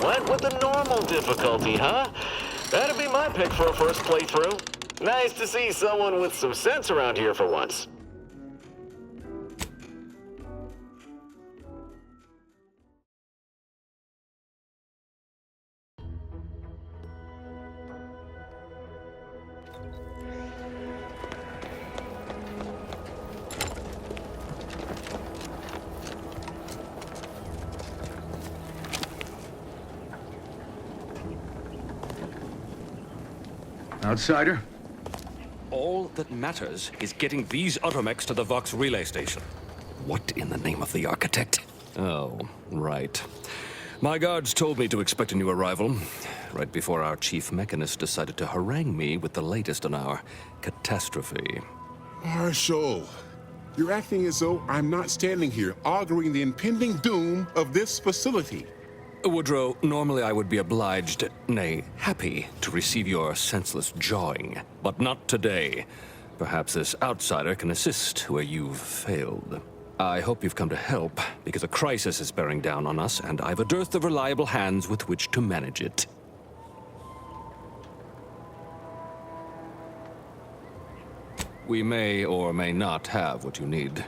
Went with the normal difficulty, huh? That'd be my pick for a first playthrough. Nice to see someone with some sense around here for once. Outsider? All that matters is getting these automechs to the Vox relay station. What in the name of the architect? Oh, right. My guards told me to expect a new arrival, right before our chief mechanist decided to harangue me with the latest on our catastrophe. Marshal, you're acting as though I'm not standing here auguring the impending doom of this facility. Woodrow, normally I would be obliged, nay, happy, to receive your senseless jawing. But not today. Perhaps this outsider can assist where you've failed. I hope you've come to help, because a crisis is bearing down on us, and I've a dearth of reliable hands with which to manage it. We may or may not have what you need.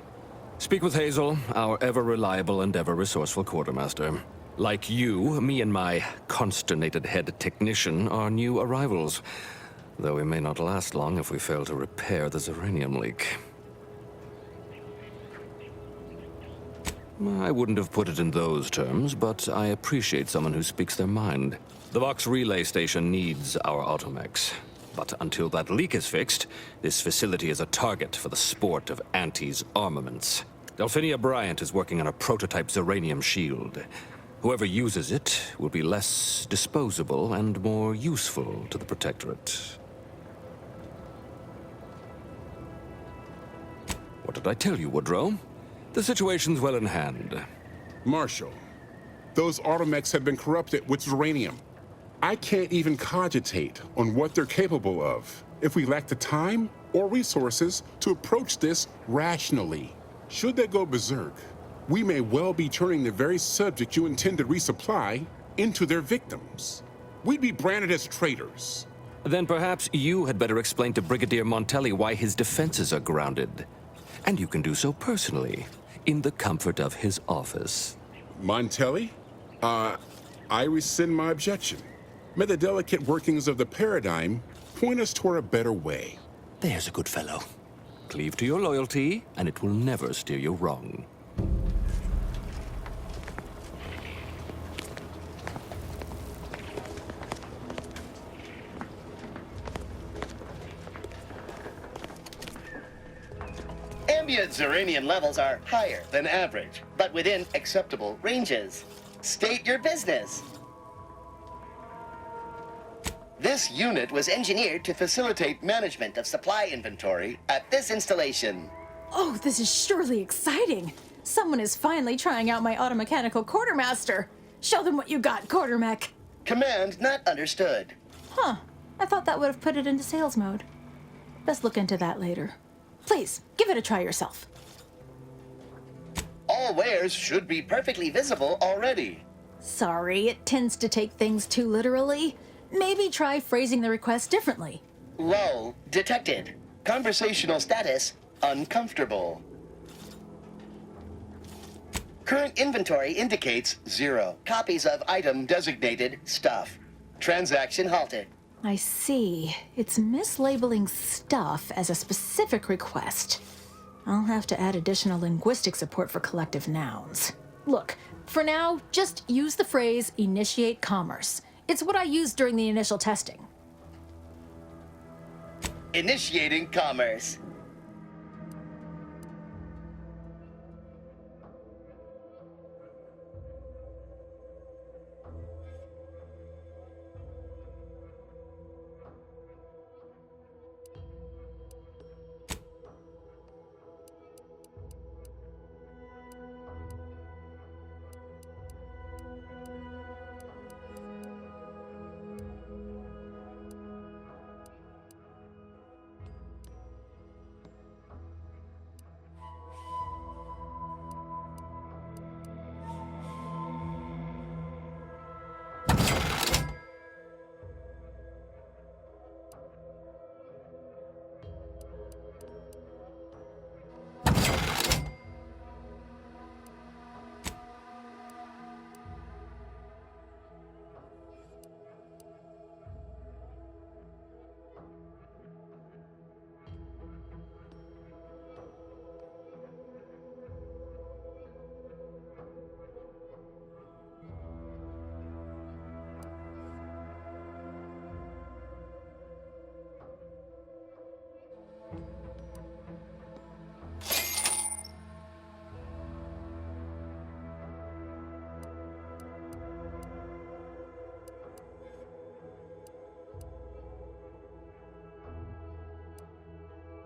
Speak with Hazel, our ever-reliable and ever-resourceful quartermaster. Like you, me and my consternated head technician are new arrivals, though we may not last long if we fail to repair the uranium leak. I wouldn't have put it in those terms, but I appreciate someone who speaks their mind. The Vox relay station needs our automechs. But until that leak is fixed, this facility is a target for the sport of Auntie's armaments. Delphinia Bryant is working on a prototype uranium shield. Whoever uses it will be less disposable and more useful to the Protectorate. What did I tell you, Woodrow? The situation's well in hand. Marshal, those automechs have been corrupted with uranium. I can't even cogitate on what they're capable of if we lack the time or resources to approach this rationally. Should they go berserk, we may well be turning the very subject you intend to resupply into their victims. We'd be branded as traitors. Then perhaps you had better explain to Brigadier Montelli why his defenses are grounded. And you can do so personally, in the comfort of his office. Montelli? I rescind my objection. May the delicate workings of the paradigm point us toward a better way. There's a good fellow. Cleave to your loyalty, and it will never steer you wrong. Ambient uranium levels are higher than average, but within acceptable ranges. State your business. This unit was engineered to facilitate management of supply inventory at this installation. Oh, this is surely exciting. Someone is finally trying out my automechanical quartermaster. Show them what you got, quartermech. Command not understood. Huh. I thought that would have put it into sales mode. Best look into that later. Please, give it a try yourself. All wares should be perfectly visible already. Sorry, it tends to take things too literally. Maybe try phrasing the request differently. Lull detected. Conversational status uncomfortable. Current inventory indicates 0 copies of item designated stuff. Transaction halted. I see. It's mislabeling stuff as a specific request. I'll have to add additional linguistic support for collective nouns. Look, for now, just use the phrase initiate commerce. It's what I used during the initial testing. Initiating commerce.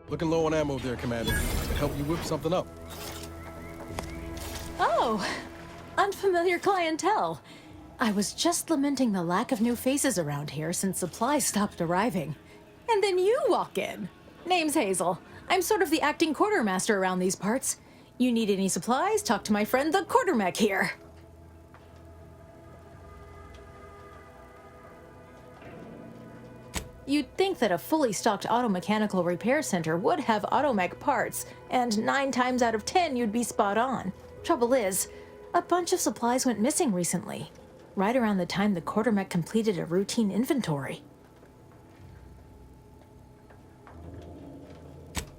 Looking low on ammo there, Commander. Can help you whip something up. Oh, unfamiliar clientele. I was just lamenting the lack of new faces around here since supplies stopped arriving. And then you walk in. Name's Hazel. I'm sort of the acting quartermaster around these parts. You need any supplies, talk to my friend the quartermech here. You'd think that a fully stocked auto-mechanical repair center would have automech parts, and 9 times out of 10 you'd be spot on. Trouble is, a bunch of supplies went missing recently, right around the time the quartermech completed a routine inventory.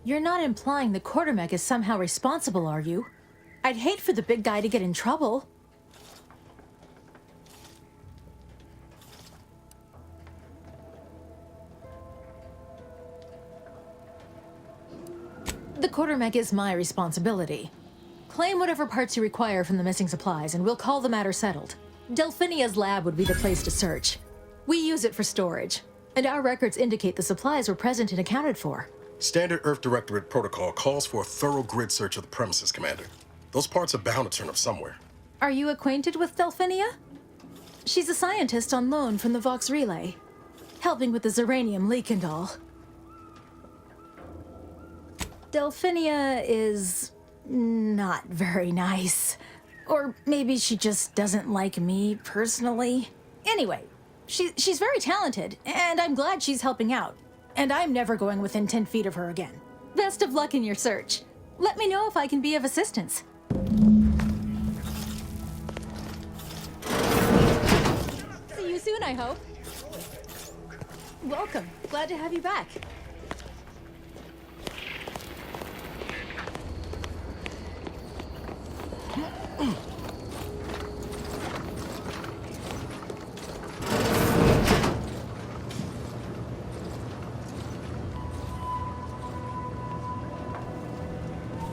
You're not implying the quartermech is somehow responsible, are you? I'd hate for the big guy to get in trouble. The quartermech is my responsibility. Claim whatever parts you require from the missing supplies, and we'll call the matter settled. Delphinia's lab would be the place to search. We use it for storage, and our records indicate the supplies were present and accounted for. Standard Earth Directorate protocol calls for a thorough grid search of the premises, Commander. Those parts are bound to turn up somewhere. Are you acquainted with Delphinia? She's a scientist on loan from the Vox Relay, helping with the Zeranium leak and all. Delphinia is not very nice. Or maybe she just doesn't like me personally. Anyway, she's very talented, and I'm glad she's helping out. And I'm never going within 10 feet of her again. Best of luck in your search. Let me know if I can be of assistance. See you soon, I hope. Welcome. Glad to have you back.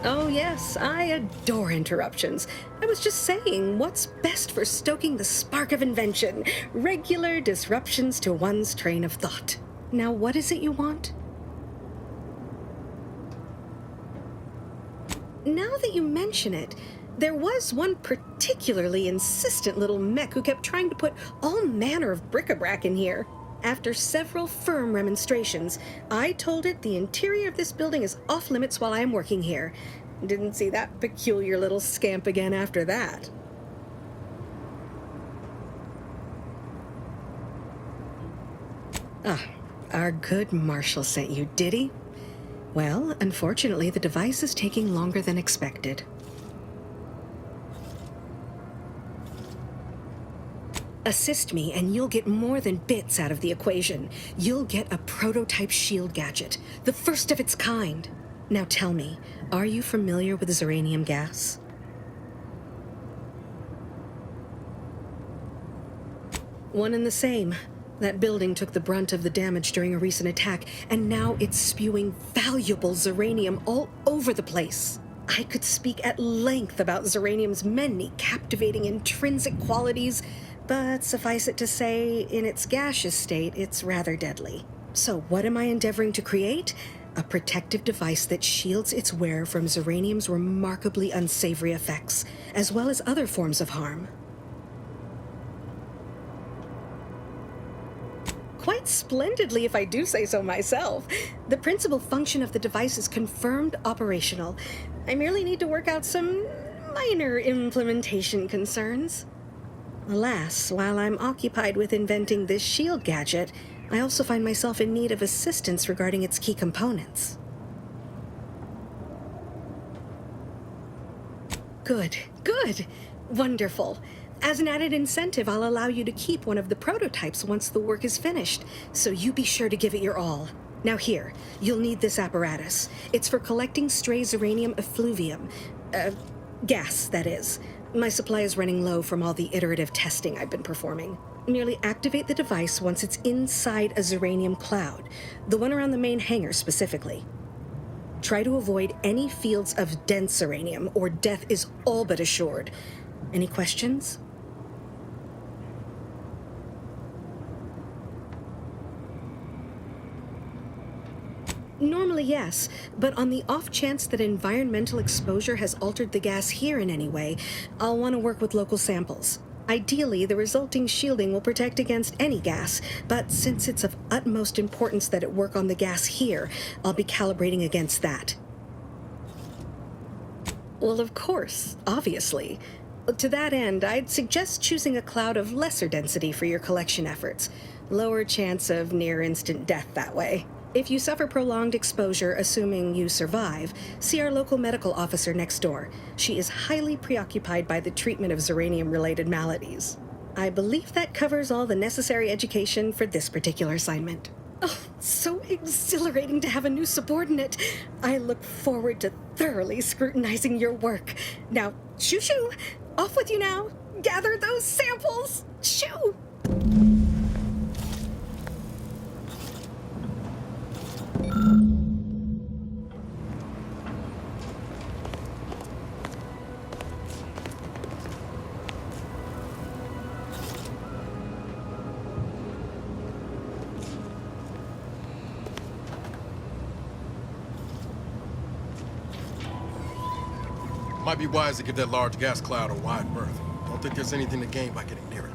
Oh yes, I adore interruptions. I was just saying, what's best for stoking the spark of invention? Regular disruptions to one's train of thought. Now what is it you want? Now that you mention it, there was one particularly insistent little mech who kept trying to put all manner of bric-a-brac in here. After several firm remonstrations, I told it the interior of this building is off limits while I am working here. Didn't see that peculiar little scamp again after that. Ah, our good Marshal sent you, did he? Well, unfortunately, the device is taking longer than expected. Assist me, and you'll get more than bits out of the equation. You'll get a prototype shield gadget, the first of its kind. Now tell me, are you familiar with Zeranium gas? One and the same. That building took the brunt of the damage during a recent attack, and now it's spewing valuable Zeranium all over the place. I could speak at length about Zeranium's many captivating intrinsic qualities, but suffice it to say, in its gaseous state, it's rather deadly. So what am I endeavoring to create? A protective device that shields its wearer from Zeranium's remarkably unsavory effects, as well as other forms of harm. Quite splendidly, if I do say so myself. The principal function of the device is confirmed operational. I merely need to work out some minor implementation concerns. Alas, while I'm occupied with inventing this shield gadget, I also find myself in need of assistance regarding its key components. Good, good, wonderful. As an added incentive, I'll allow you to keep one of the prototypes once the work is finished, so you be sure to give it your all. Now here, you'll need this apparatus. It's for collecting stray Zeranium effluvium. Gas, that is. My supply is running low from all the iterative testing I've been performing. Merely activate the device once it's inside a Zeranium cloud, the one around the main hangar specifically. Try to avoid any fields of dense Zeranium, or death is all but assured. Any questions? Normally, yes, but on the off chance that environmental exposure has altered the gas here in any way, I'll want to work with local samples. Ideally, the resulting shielding will protect against any gas, but since it's of utmost importance that it work on the gas here, I'll be calibrating against that. Well, of course, obviously. To that end, I'd suggest choosing a cloud of lesser density for your collection efforts. Lower chance of near-instant death that way. If you suffer prolonged exposure, assuming you survive, see our local medical officer next door. She is highly preoccupied by the treatment of Zeranium-related maladies. I believe that covers all the necessary education for this particular assignment. Oh, so exhilarating to have a new subordinate. I look forward to thoroughly scrutinizing your work. Now, shoo-shoo! Off with you now! Gather those samples! Shoo! Might be wise to give that large gas cloud a wide berth. Don't think there's anything to gain by getting near it.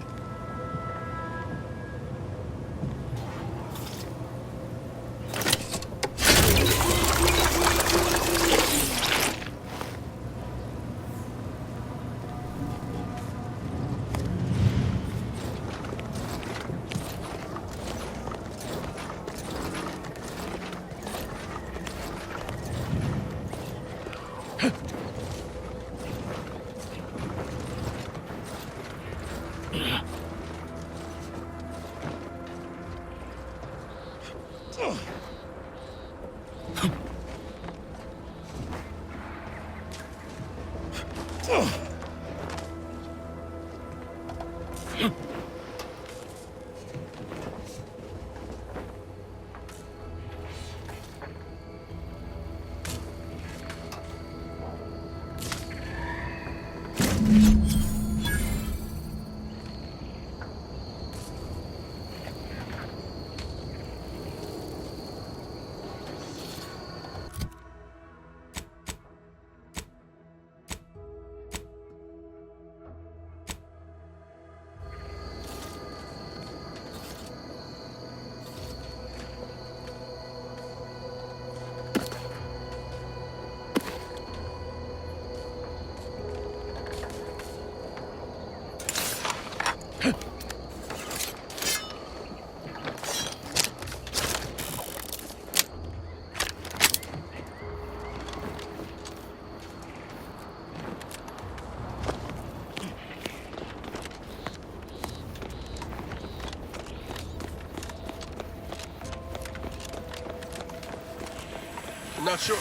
I'm not sure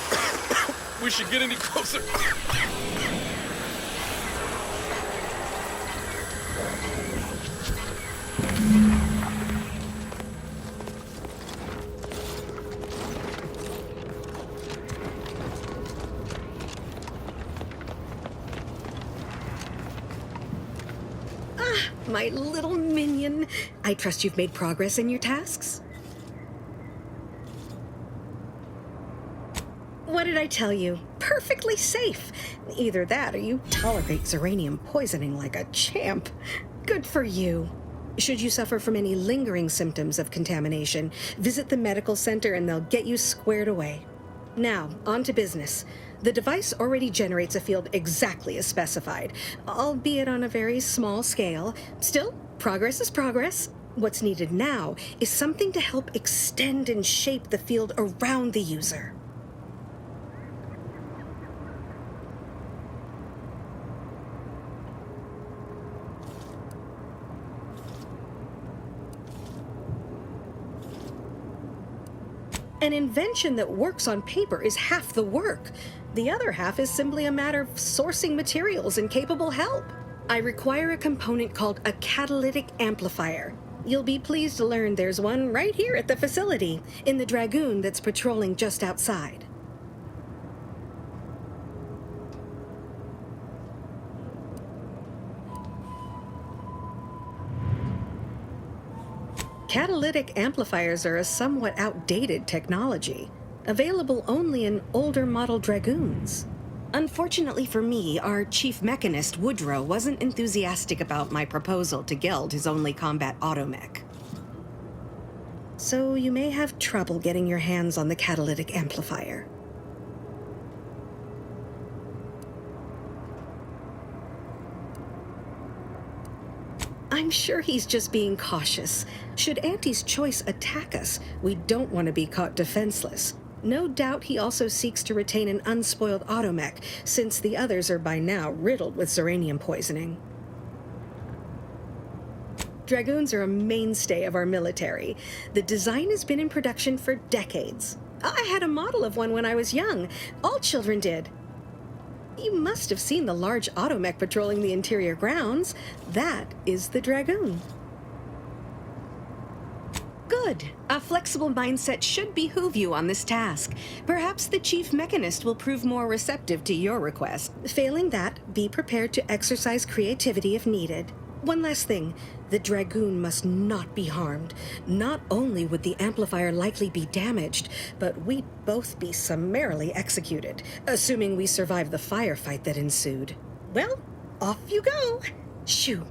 we should get any closer. My little minion. I trust you've made progress in your tasks? What did I tell you? Perfectly safe. Either that or you tolerate Zeranium poisoning like a champ. Good for you. Should you suffer from any lingering symptoms of contamination, visit the medical center and they'll get you squared away. Now, on to business. The device already generates a field exactly as specified, albeit on a very small scale. Still, progress is progress. What's needed now is something to help extend and shape the field around the user. An invention that works on paper is half the work. The other half is simply a matter of sourcing materials and capable help. I require a component called a catalytic amplifier. You'll be pleased to learn there's one right here at the facility, in the Dragoon that's patrolling just outside. Catalytic amplifiers are a somewhat outdated technology. available only in older model Dragoons. Unfortunately for me, our chief mechanist, Woodrow, wasn't enthusiastic about my proposal to geld his only combat automech. So you may have trouble getting your hands on the catalytic amplifier. I'm sure he's just being cautious. Should Auntie's choice attack us, we don't want to be caught defenseless. No doubt he also seeks to retain an unspoiled automech, since the others are by now riddled with zeranium poisoning. Dragoons are a mainstay of our military. The design has been in production for decades. I had a model of one when I was young. All children did. You must have seen the large automech patrolling the interior grounds. That is the Dragoon. Good. A flexible mindset should behoove you on this task. Perhaps the chief mechanist will prove more receptive to your request. Failing that, be prepared to exercise creativity if needed. One last thing. The Dragoon must not be harmed. Not only would the amplifier likely be damaged, but we'd both be summarily executed, assuming we survive the firefight that ensued. Well, off you go. Shoo.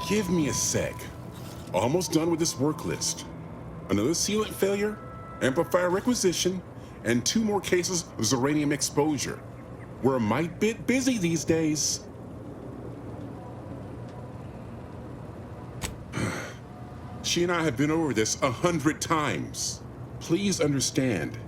Give me a sec. Almost done with this work list. Another sealant failure, amplifier requisition, and 2 more cases of zeranium exposure. We're a mite bit busy these days. She and I have been over this 100 times. Please understand,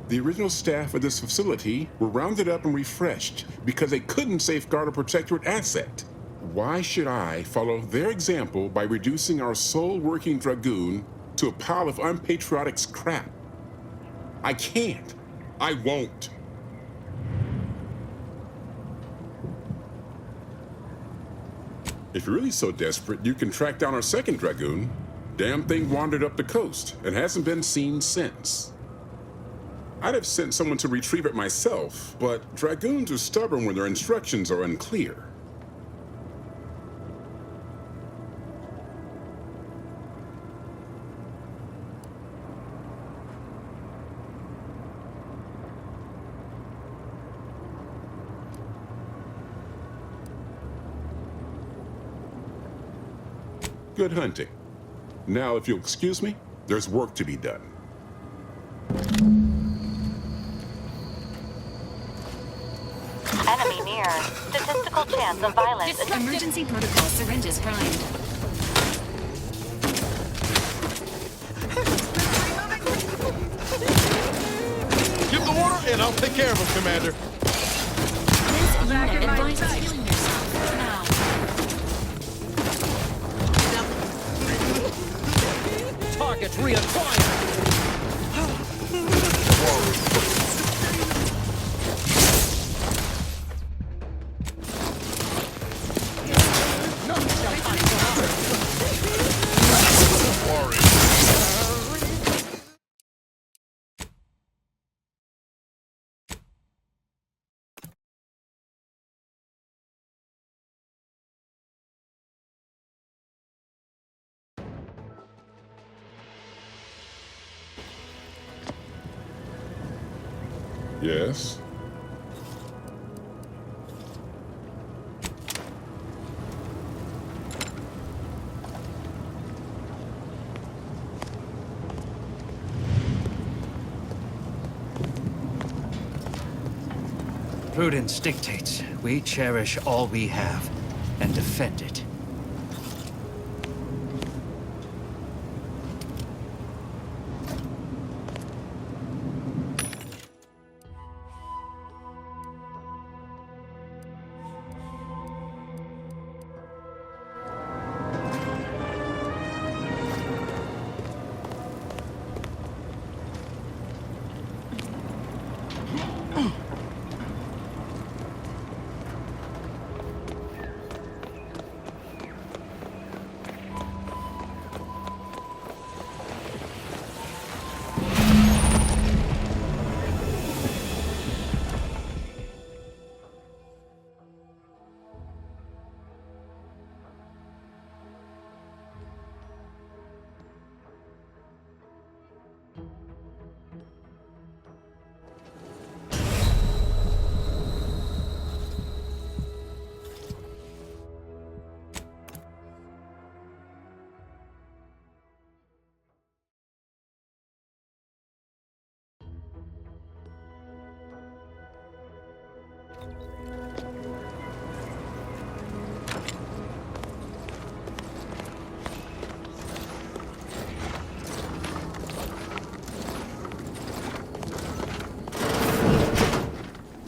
the original staff of this facility were rounded up and refreshed because they couldn't safeguard a protectorate asset. Why should I follow their example by reducing our sole working Dragoon to a pile of unpatriotic scrap? I can't. I won't. If you're really so desperate, you can track down our second Dragoon. Damn thing wandered up the coast and hasn't been seen since. I'd have sent someone to retrieve it myself, but Dragoons are stubborn when their instructions are unclear. Good hunting. Now, if you'll excuse me, there's work to be done. Enemy near. little chance of violence. Emergency protocol syringes primed. Give the order, and I'll take care of him, Commander. This unit advises healing yourself now. Target reacquired! Yes? Prudence dictates we cherish all we have and defend it.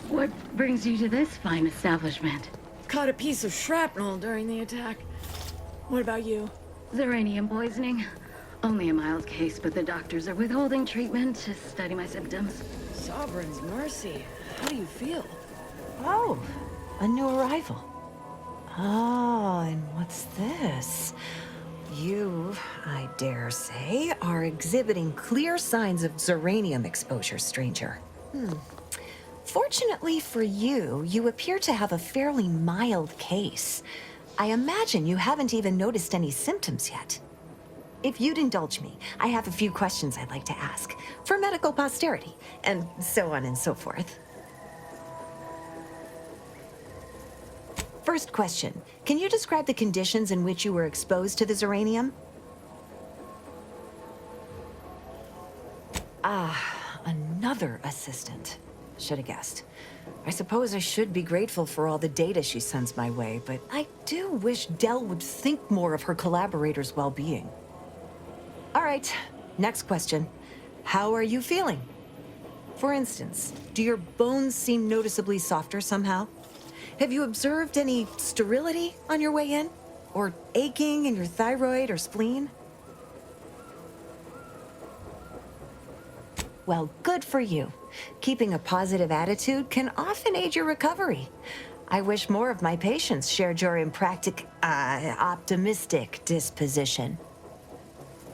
What brings you to this fine establishment? Caught a piece of shrapnel during the attack. What about you? Xeranium poisoning. Only a mild case, but the doctors are withholding treatment to study my symptoms. Sovereign's mercy. How do you feel? Oh, a new arrival. Oh, and what's this? You, I dare say, are exhibiting clear signs of Xeranium exposure, stranger. Fortunately for you, you appear to have a fairly mild case. I imagine you haven't even noticed any symptoms yet. If you'd indulge me, I have a few questions I'd like to ask, for medical posterity, and so on and so forth. First question, can you describe the conditions in which you were exposed to the Xeranium? Ah, another assistant. Should have guessed. I suppose I should be grateful for all the data she sends my way, but I do wish Dell would think more of her collaborators' well-being. All right, next question. How are you feeling? For instance, do your bones seem noticeably softer somehow? Have you observed any sterility on your way in? Or aching in your thyroid or spleen? Well, good for you. Keeping a positive attitude can often aid your recovery. I wish more of my patients shared your optimistic disposition.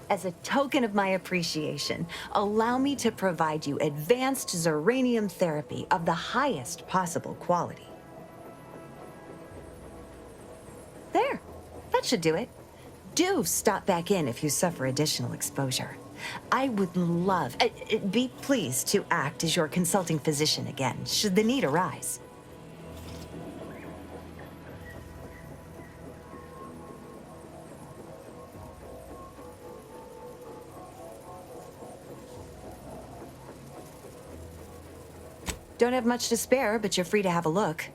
As a token of my appreciation, allow me to provide you advanced Xeranium therapy of the highest possible quality. There, that should do it. Do stop back in if you suffer additional exposure. I would love, be pleased to act as your consulting physician again, should the need arise. Don't have much to spare, but you're free to have a look.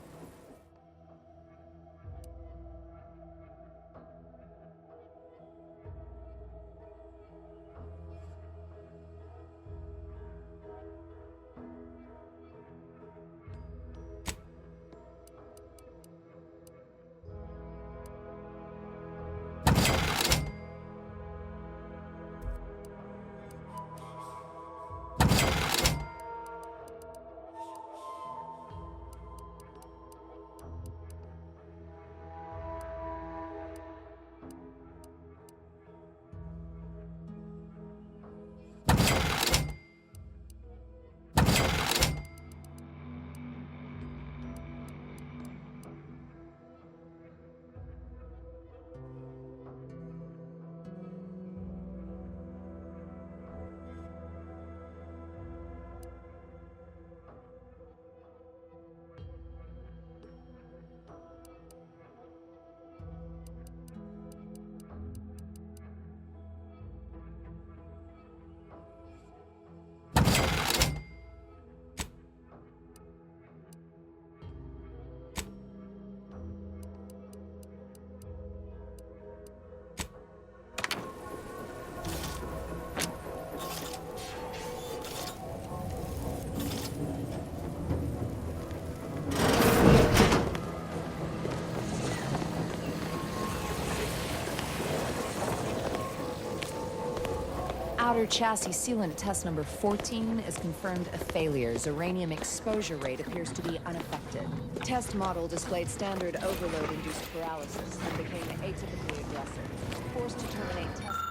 Water chassis sealant at test number 14 is confirmed a failure. Uranium exposure rate appears to be unaffected. Test model displayed standard overload-induced paralysis and became atypically aggressive. Forced to terminate test...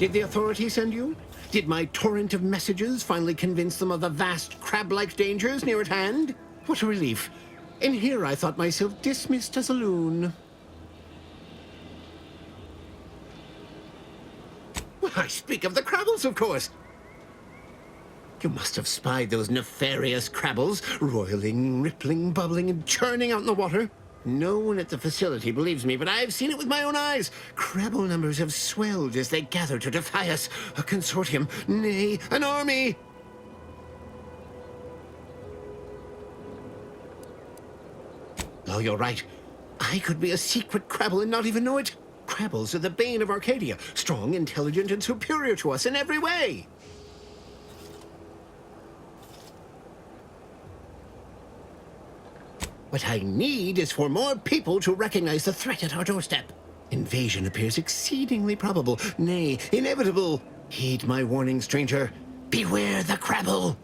Did the authorities send you? Did my torrent of messages finally convince them of the vast crab-like dangers near at hand? What a relief. In here I thought myself dismissed as a loon. Well, I speak of the Crabbles, of course. You must have spied those nefarious Crabbles, roiling, rippling, bubbling, and churning out in the water. No one at the facility believes me, but I've seen it with my own eyes. Crabble numbers have swelled as they gather to defy us. A consortium, nay, an army. Oh, you're right. I could be a secret Crabble and not even know it. Crabbles are the bane of Arcadia. Strong, intelligent, and superior to us in every way. What I need is for more people to recognize the threat at our doorstep. Invasion appears exceedingly probable, nay, inevitable. Heed my warning, stranger. Beware the Crabble!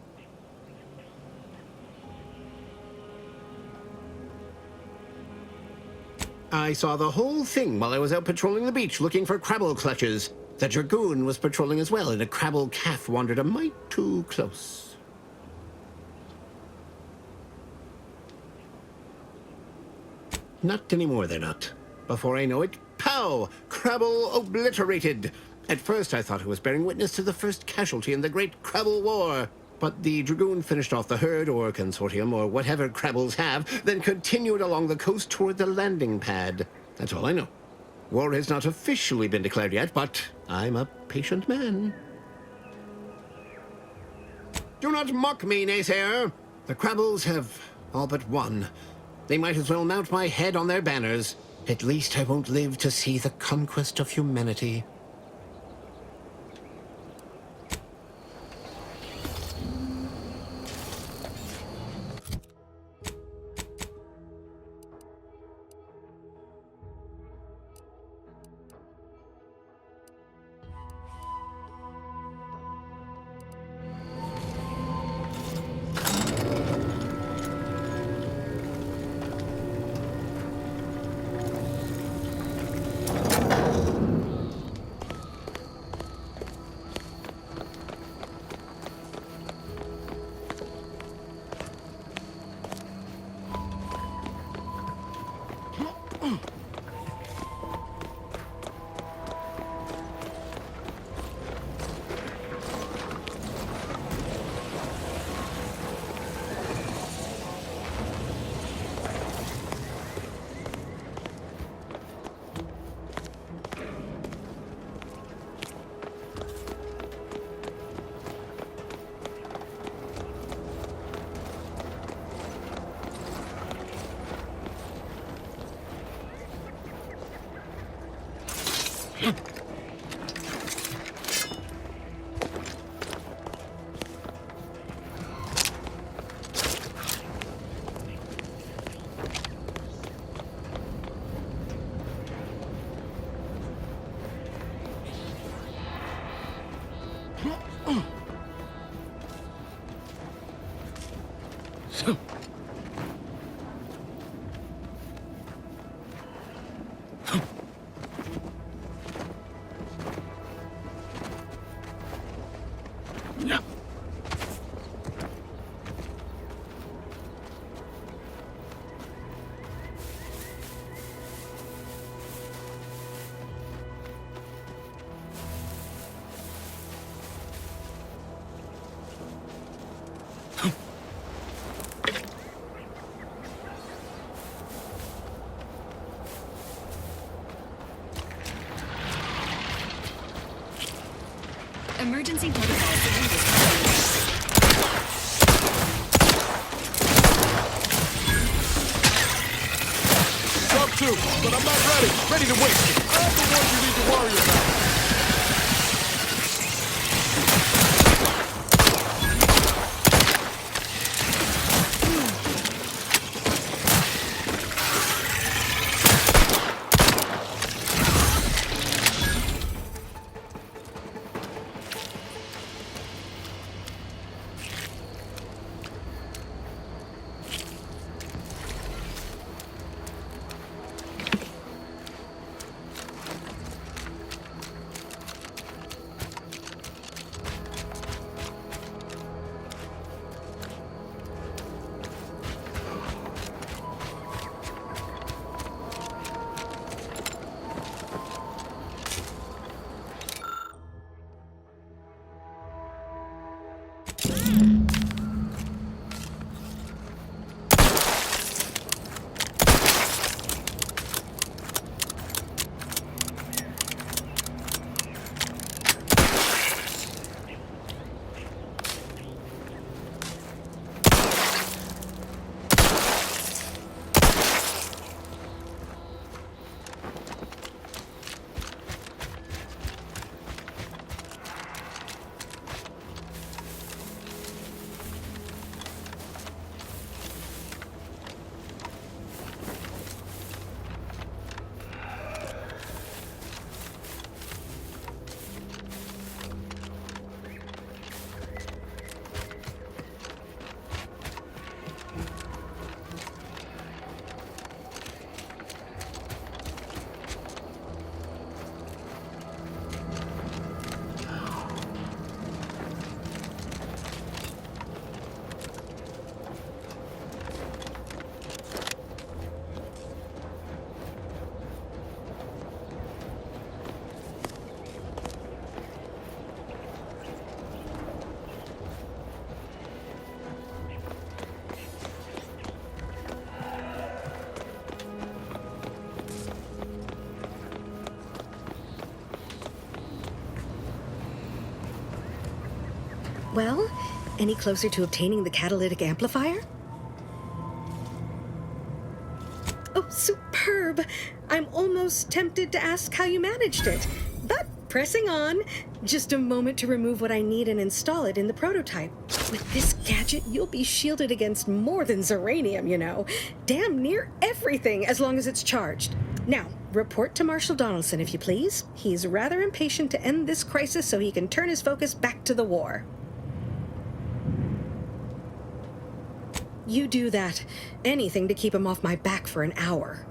I saw the whole thing while I was out patrolling the beach looking for Crabble clutches. The Dragoon was patrolling as well, and a Crabble calf wandered a mite too close. Not anymore, they're not. Before I know it, pow! Crabble obliterated! At first I thought I was bearing witness to the first casualty in the Great Crabble War. But the Dragoon finished off the herd, or consortium, or whatever Crabbles have, then continued along the coast toward the landing pad. That's all I know. War has not officially been declared yet, but I'm a patient man. Do not mock me, naysayer. The Crabbles have all but won. They might as well mount my head on their banners. At least I won't live to see the conquest of humanity. Emergency protocol surrender. Sub 2, but I'm not ready. Ready to wait. I'm the one you need to worry about. Well, any closer to obtaining the catalytic amplifier? Oh, superb! I'm almost tempted to ask how you managed it. But pressing on, just a moment to remove what I need and install it in the prototype. With this gadget, you'll be shielded against more than Zeranium, you know. Damn near everything, as long as it's charged. Now, report to Marshal Donaldson, if you please. He's rather impatient to end this crisis so he can turn his focus back to the war. You do that. Anything to keep him off my back for an hour.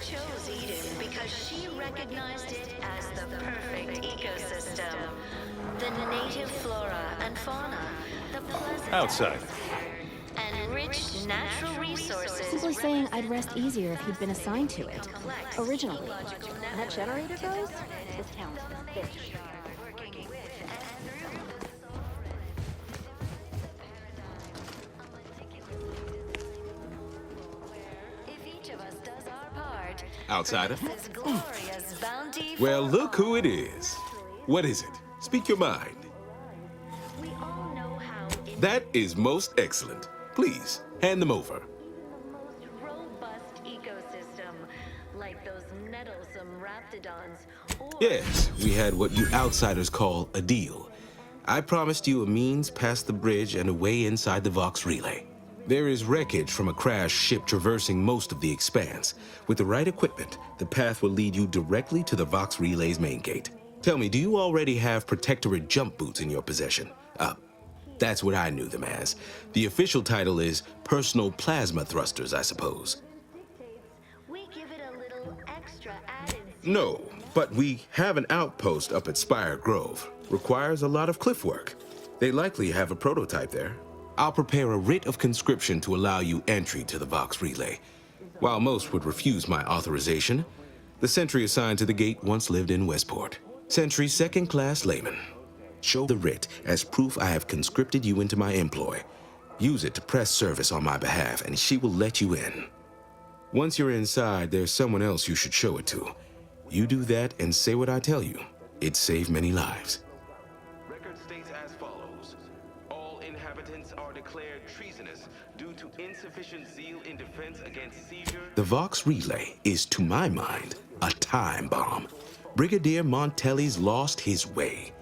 chose Eden because she recognized it as the perfect ecosystem. The native flora and fauna, the pleasant Outside. and rich natural resources. Simply saying I'd rest easier if he'd been assigned to it. Originally. That generator goes? This town's fish. Outsider? Well, look who it is. What is it? Speak your mind. That is most excellent. Please, hand them over. Robust ecosystem, like those nettlesome raptidons. Yes, we had what you outsiders call a deal. I promised you a means past the bridge and a way inside the Vox relay. There is wreckage from a crashed ship traversing most of the expanse. With the right equipment, the path will lead you directly to the Vox relay's main gate. Tell me, do you already have Protectorate jump boots in your possession? That's what I knew them as. The official title is Personal Plasma Thrusters, I suppose. No, but we have an outpost up at Spire Grove. Requires a lot of cliff work. They likely have a prototype there. I'll prepare a writ of conscription to allow you entry to the Vox relay. While most would refuse my authorization, the sentry assigned to the gate once lived in Westport. Sentry second-class layman. Show the writ as proof I have conscripted you into my employ. Use it to press service on my behalf, and she will let you in. Once you're inside, there's someone else you should show it to. You do that and say what I tell you. It'd save many lives. Record states as follows. All inhabitants are declared treasonous due to insufficient zeal in defense against seizure. The Vox relay is, to my mind, a time bomb. Brigadier Montelli's lost his way.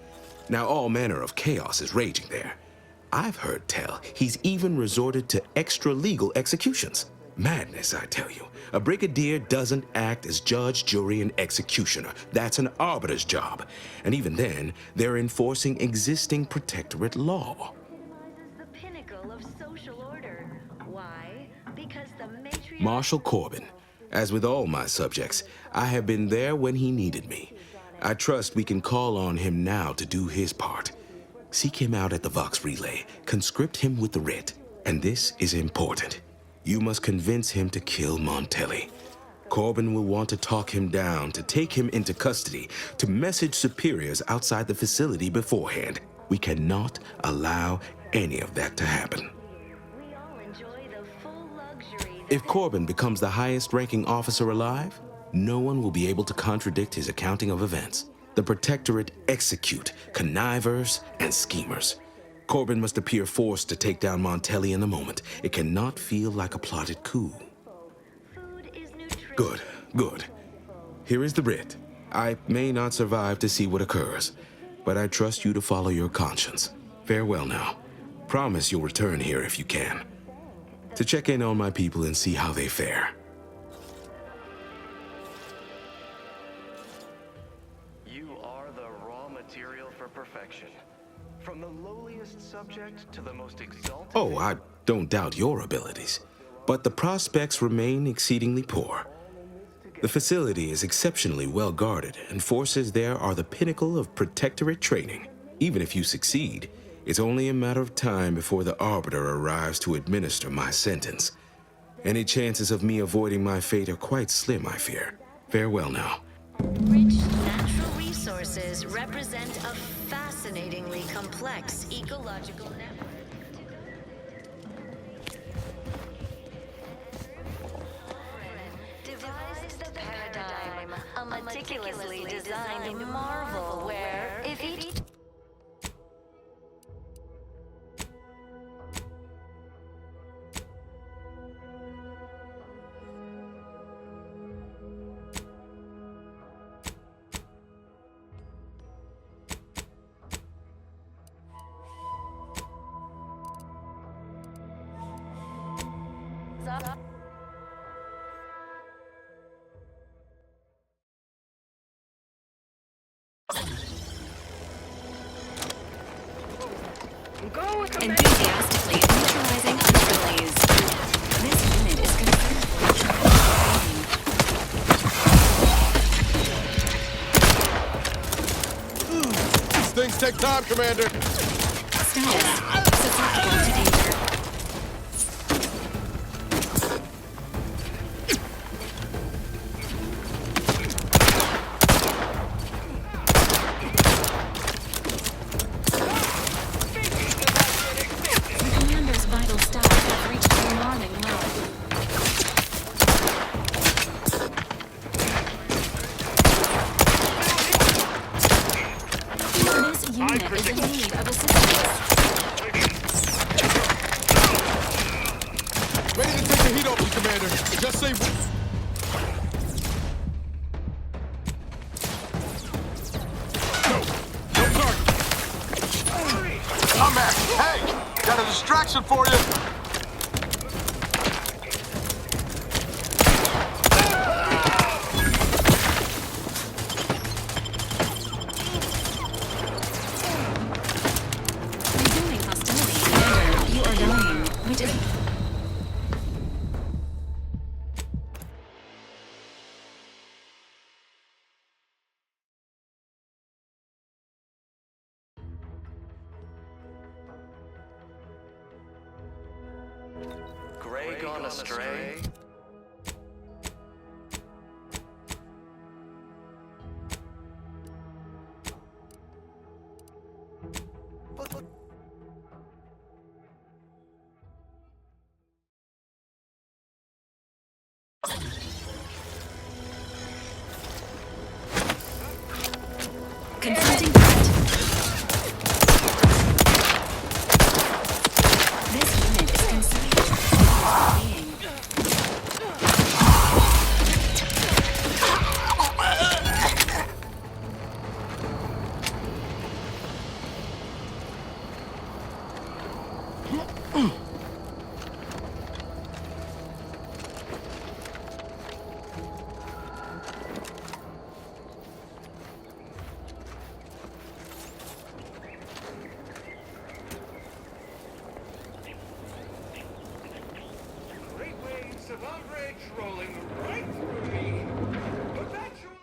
Now all manner of chaos is raging there. I've heard tell he's even resorted to extra-legal executions. Madness, I tell you. A brigadier doesn't act as judge, jury, and executioner. That's an arbiter's job. And even then, they're enforcing existing Protectorate law. The pinnacle of social order. Why? Because the matriarch... Marshal Corbin. As with all my subjects, I have been there when he needed me. I trust we can call on him now to do his part. Seek him out at the Vox relay. Conscript him with the writ. And this is important. You must convince him to kill Montelli. Corbin will want to talk him down, to take him into custody, to message superiors outside the facility beforehand. We cannot allow any of that to happen. If Corbin becomes the highest-ranking officer alive, no one will be able to contradict his accounting of events. The Protectorate execute connivers and schemers. Corbin must appear forced to take down Montelli in the moment. It cannot feel like a plotted coup. Good, good. Here is the writ. I may not survive to see what occurs, but I trust you to follow your conscience. Farewell now. Promise you'll return here if you can, to check in on my people and see how they fare. You are the raw material for perfection. From the lowliest subject to the most exalted... Oh, I don't doubt your abilities, but the prospects remain exceedingly poor. The facility is exceptionally well guarded, and forces there are the pinnacle of Protectorate training. Even if you succeed, it's only a matter of time before the Arbiter arrives to administer my sentence. Any chances of me avoiding my fate are quite slim, I fear. Farewell now. Rich natural resources represent a fascinatingly complex ecological network. Devised the paradigm, a meticulously designed marvel where, if each... Enthusiastically neutralizing underlays. This unit is confirmed for training. Things take time, Commander. Status. Susceptible to danger. The commander's vital stats have reached an alarming low. This unit is in need of assistance. Ready to take the heat off you, Commander. Just say... No target. I'm back. Hey, got a distraction for you. Resuming hostility. Commander, you are dying. Which is... Gray gone astray? Confronting threat. This unit is considered being. Great waves of outrage rolling right through me. Eventually...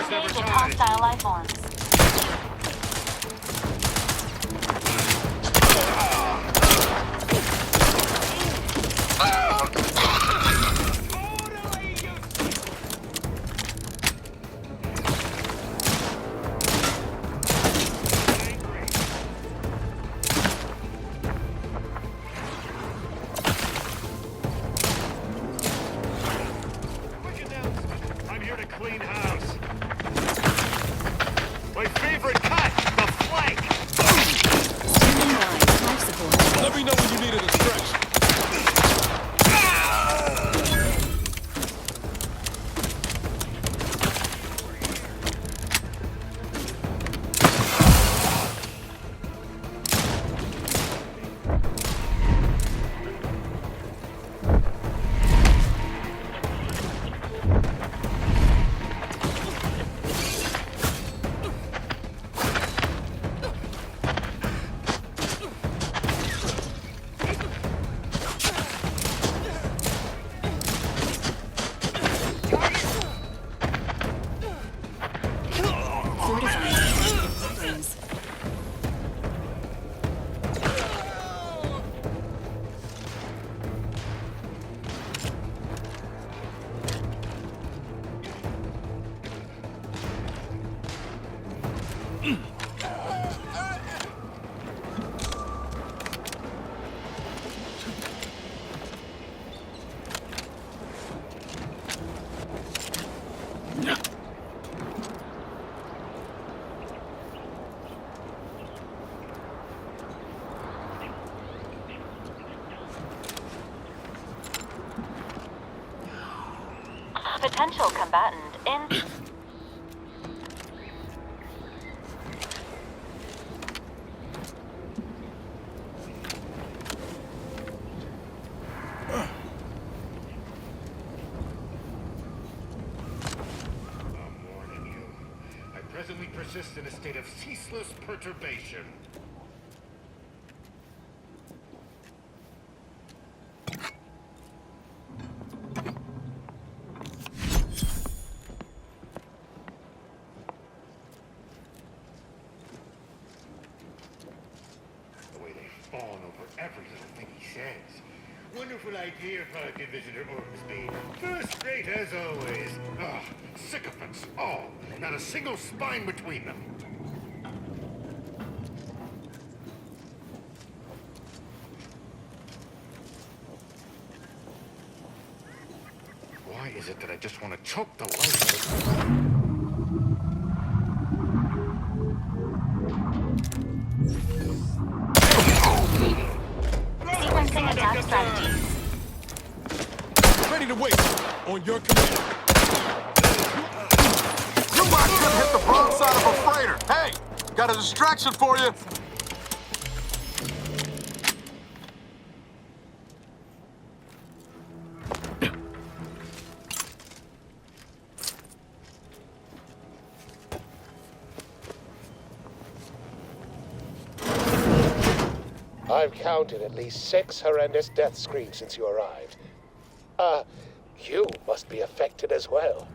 Engaging hostile life forms. Quick announcement. I'm here to clean house. Potential combatant in... I presently persist in a state of ceaseless perturbation. The way they fawn over every little thing he says. Wonderful idea, Pelican Visitor Ormsby. First rate as always. Ah, sycophants all. Not a single spine between them. Why is it that I just want to choke the life out of Sequencing attack strategies. Ready to wait. On your command. You might could hit the broadside of a freighter. Hey, got a distraction for you. I've counted at least 6 horrendous death screens since you arrived. You must be affected as well.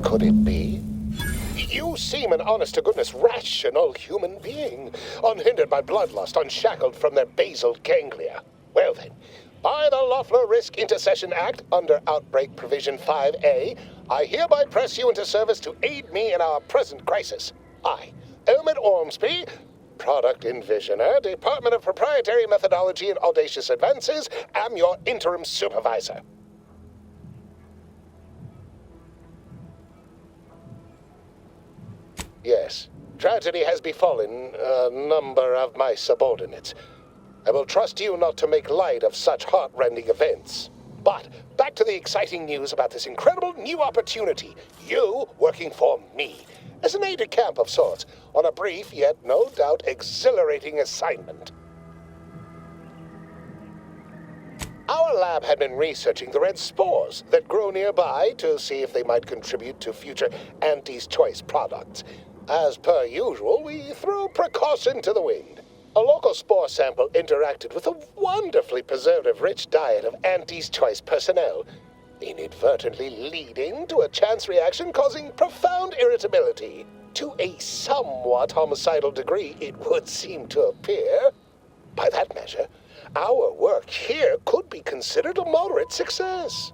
Could it be? You seem an honest-to-goodness rational human being, unhindered by bloodlust, unshackled from their basal ganglia. Well then, by the Loeffler Risk Intercession Act, under Outbreak Provision 5A, I hereby press you into service to aid me in our present crisis. I, Elmet Ormsby, Product Envisioner, Department of Proprietary Methodology and Audacious Advances, am your interim supervisor. Yes, tragedy has befallen a number of my subordinates. I will trust you not to make light of such heart-rending events. But back to the exciting news about this incredible new opportunity. You working for me, as an aide-de-camp of sorts, on a brief yet no doubt exhilarating assignment. Our lab had been researching the red spores that grow nearby to see if they might contribute to future Auntie's Choice products. As per usual, we threw precaution to the wind. A local spore sample interacted with a wonderfully preservative-rich diet of Auntie's Choice personnel, inadvertently leading to a chance reaction causing profound irritability. To a somewhat homicidal degree, it would seem to appear. By that measure, our work here could be considered a moderate success.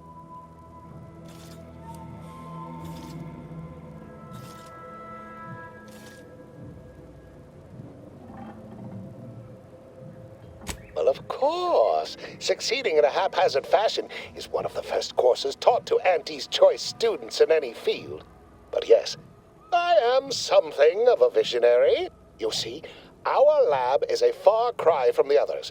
Well, of course. Succeeding in a haphazard fashion is one of the first courses taught to Auntie's Choice students in any field. But yes, I am something of a visionary. You see, our lab is a far cry from the others.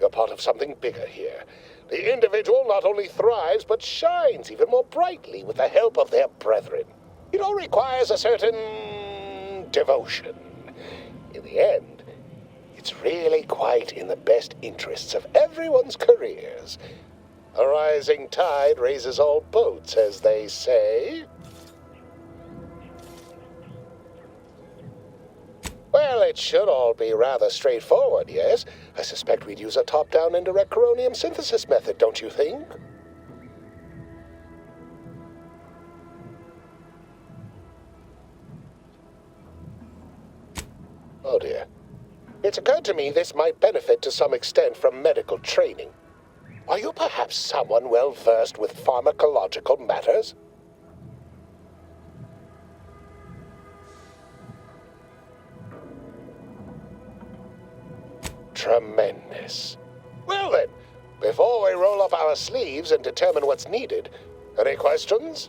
You're part of something bigger here. The individual not only thrives, but shines even more brightly with the help of their brethren. It all requires a certain devotion. In the end, it's really quite in the best interests of everyone's careers. A rising tide raises all boats, as they say. Well, it should all be rather straightforward, yes? I suspect we'd use a top-down indirect coronium synthesis method, don't you think? Oh dear. It's occurred to me this might benefit to some extent from medical training. Are you perhaps someone well-versed with pharmacological matters? Tremendous. Well then, before we roll up our sleeves and determine what's needed, any questions?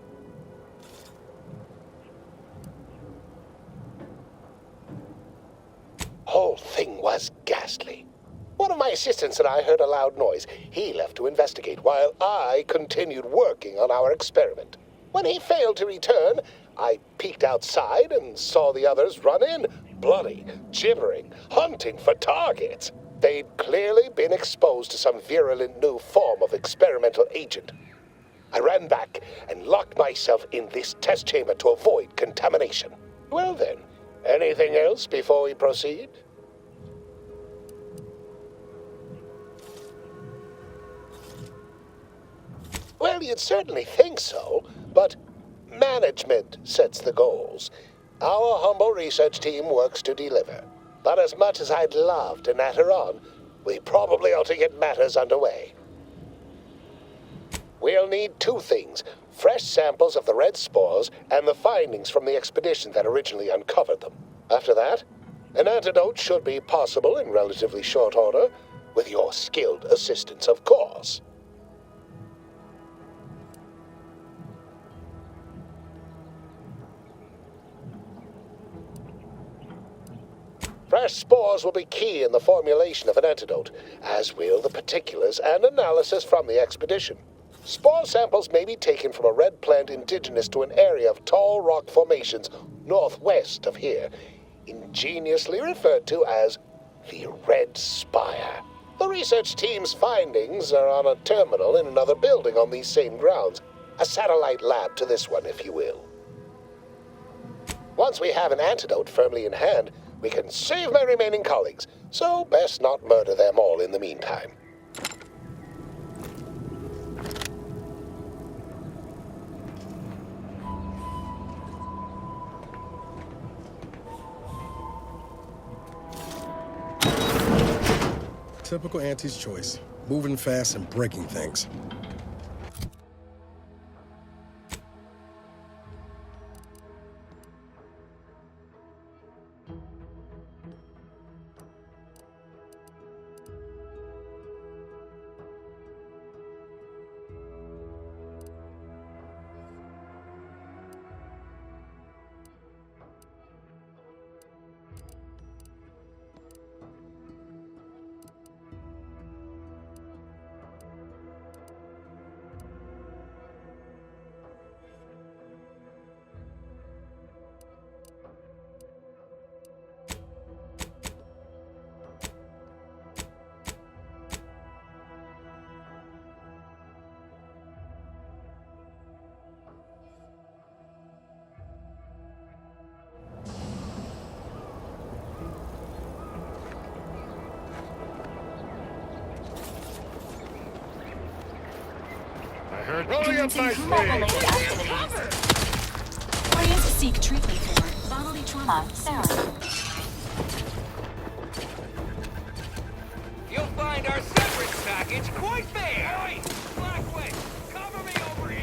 Whole thing was ghastly. One of my assistants and I heard a loud noise. He left to investigate while I continued working on our experiment. When he failed to return, I peeked outside and saw the others run in, bloody, gibbering, hunting for targets. They'd clearly been exposed to some virulent new form of experimental agent. I ran back and locked myself in this test chamber to avoid contamination. Well then, anything else before we proceed? Well, you'd certainly think so, but management sets the goals. Our humble research team works to deliver. But as much as I'd love to natter on, we probably ought to get matters underway. We'll need two things: fresh samples of the red spores and the findings from the expedition that originally uncovered them. After that, an antidote should be possible in relatively short order, with your skilled assistance, of course. Fresh spores will be key in the formulation of an antidote, as will the particulars and analysis from the expedition. Spore samples may be taken from a red plant indigenous to an area of tall rock formations northwest of here, ingeniously referred to as the Red Spire. The research team's findings are on a terminal in another building on these same grounds, a satellite lab to this one, if you will. Once we have an antidote firmly in hand, we can save my remaining colleagues, so best not murder them all in the meantime. Typical Auntie's choice. Moving fast and breaking things. Rolling up my sleeve. Plans to seek treatment for bodily trauma. Sarah. You'll find our severance package quite fair. Oi! Blackwing, cover me over here.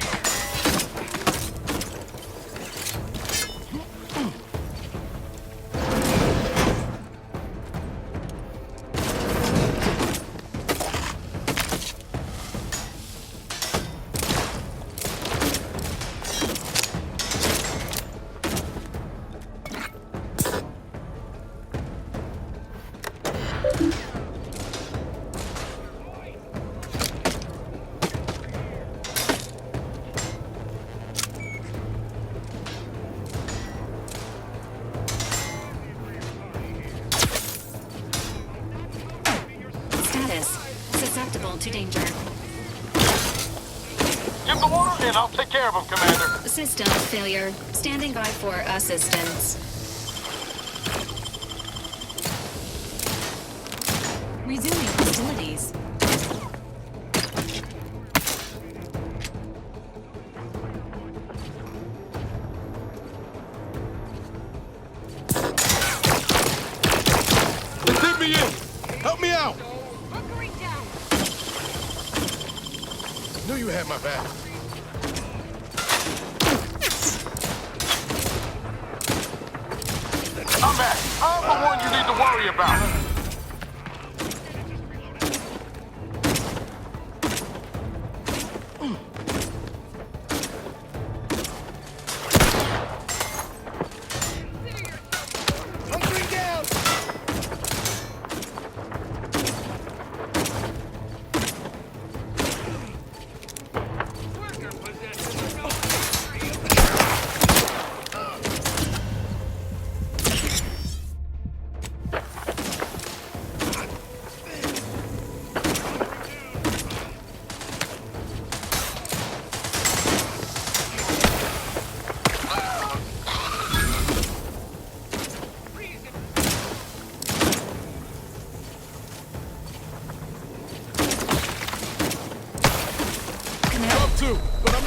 Susceptible to danger. Give the water and I'll take care of him, Commander. System failure. Standing by for assistance. Resuming hostilities. They did me in! Help me out! Knew you had my back. I'm back. I'm the one you need to worry about.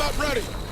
not ready.